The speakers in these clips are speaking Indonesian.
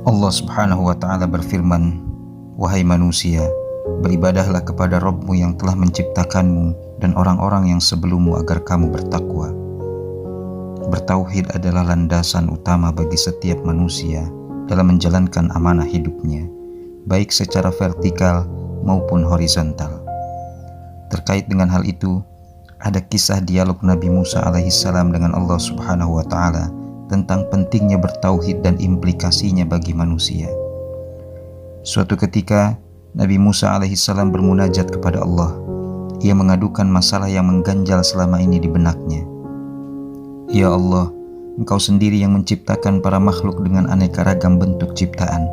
Allah Subhanahu wa Ta'ala berfirman, "Wahai manusia, beribadahlah kepada Rabb-Mu yang telah menciptakanmu dan orang-orang yang sebelummu agar kamu bertakwa." Bertauhid adalah landasan utama bagi setiap manusia dalam menjalankan amanah hidupnya, baik secara vertikal maupun horizontal. Terkait dengan hal itu, ada kisah dialog Nabi Musa alaihissalam dengan Allah Subhanahu wa Ta'ala tentang pentingnya bertauhid dan implikasinya bagi manusia. Suatu ketika, Nabi Musa alaihissalam bermunajat kepada Allah. Ia mengadukan masalah yang mengganjal selama ini di benaknya. Ya Allah, Engkau sendiri yang menciptakan para makhluk dengan aneka ragam bentuk ciptaan.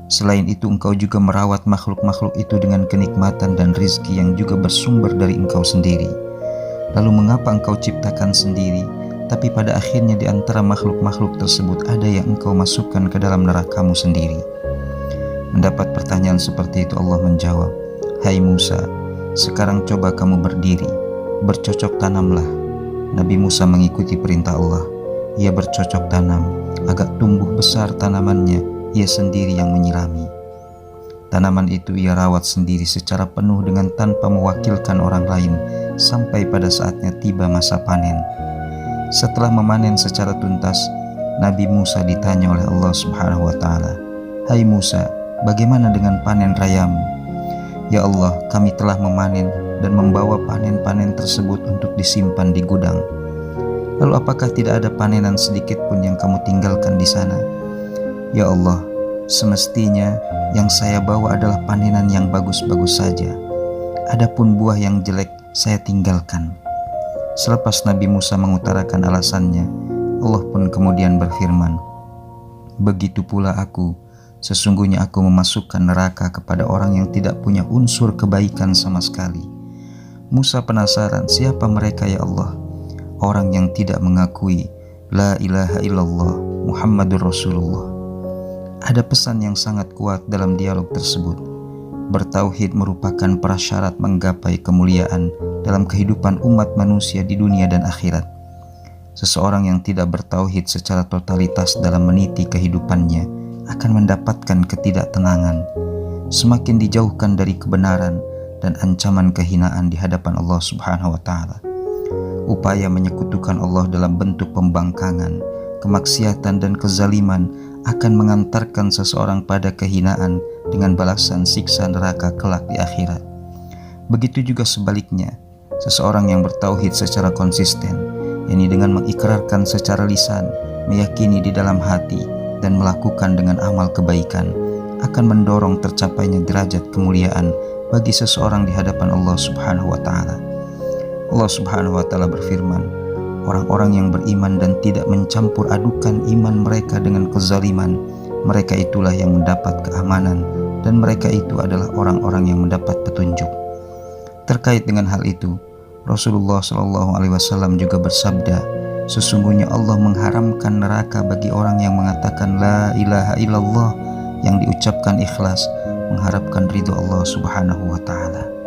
Selain itu, Engkau juga merawat makhluk-makhluk itu dengan kenikmatan dan rizki yang juga bersumber dari Engkau sendiri. Lalu mengapa Engkau ciptakan sendiri, tapi pada akhirnya di antara makhluk-makhluk tersebut ada yang Engkau masukkan ke dalam neraka-Mu sendiri? Mendapat pertanyaan seperti itu, Allah menjawab, "Hai Musa, sekarang coba kamu berdiri, bercocok tanamlah." Nabi Musa mengikuti perintah Allah. Ia bercocok tanam, agak tumbuh besar tanamannya, ia sendiri yang menyirami. Tanaman itu ia rawat sendiri secara penuh dengan tanpa mewakilkan orang lain, sampai pada saatnya tiba masa panen. Setelah memanen secara tuntas, Nabi Musa ditanya oleh Allah Subhanahu wa Ta'ala, "Hai Musa, bagaimana dengan panen rayamu?" "Ya Allah, kami telah memanen dan membawa panen-panen tersebut untuk disimpan di gudang." "Lalu apakah tidak ada panenan sedikit pun yang kamu tinggalkan di sana?" "Ya Allah, semestinya yang saya bawa adalah panenan yang bagus-bagus saja. Adapun buah yang jelek saya tinggalkan." Selepas Nabi Musa mengutarakan alasannya, Allah pun kemudian berfirman, "Begitu pula aku, sesungguhnya aku memasukkan neraka kepada orang yang tidak punya unsur kebaikan sama sekali." Musa penasaran, siapa mereka ya Allah? Orang yang tidak mengakui La ilaha illallah Muhammadur Rasulullah. Ada pesan yang sangat kuat dalam dialog tersebut. Bertauhid merupakan prasyarat menggapai kemuliaan dalam kehidupan umat manusia di dunia dan akhirat. Seseorang yang tidak bertauhid secara totalitas dalam meniti kehidupannya akan mendapatkan ketidaktenangan, semakin dijauhkan dari kebenaran dan ancaman kehinaan di hadapan Allah Subhanahu wa Ta'ala. Upaya menyekutukan Allah dalam bentuk pembangkangan, kemaksiatan dan kezaliman akan mengantarkan seseorang pada kehinaan dengan balasan siksa neraka kelak di akhirat. Begitu juga sebaliknya, seseorang yang bertauhid secara konsisten, yakni dengan mengikrarkan secara lisan, meyakini di dalam hati, dan melakukan dengan amal kebaikan, akan mendorong tercapainya derajat kemuliaan bagi seseorang di hadapan Allah Subhanahu wa Ta'ala. Allah Subhanahu wa Ta'ala berfirman, "Orang-orang yang beriman dan tidak mencampur adukan iman mereka dengan kezaliman, mereka itulah yang mendapat keamanan, dan mereka itu adalah orang-orang yang mendapat petunjuk." Terkait dengan hal itu, Rasulullah SAW juga bersabda, "Sesungguhnya Allah mengharamkan neraka bagi orang yang mengatakan La ilaha illallah, yang diucapkan ikhlas, mengharapkan ridho Allah Subhanahu wa Ta'ala."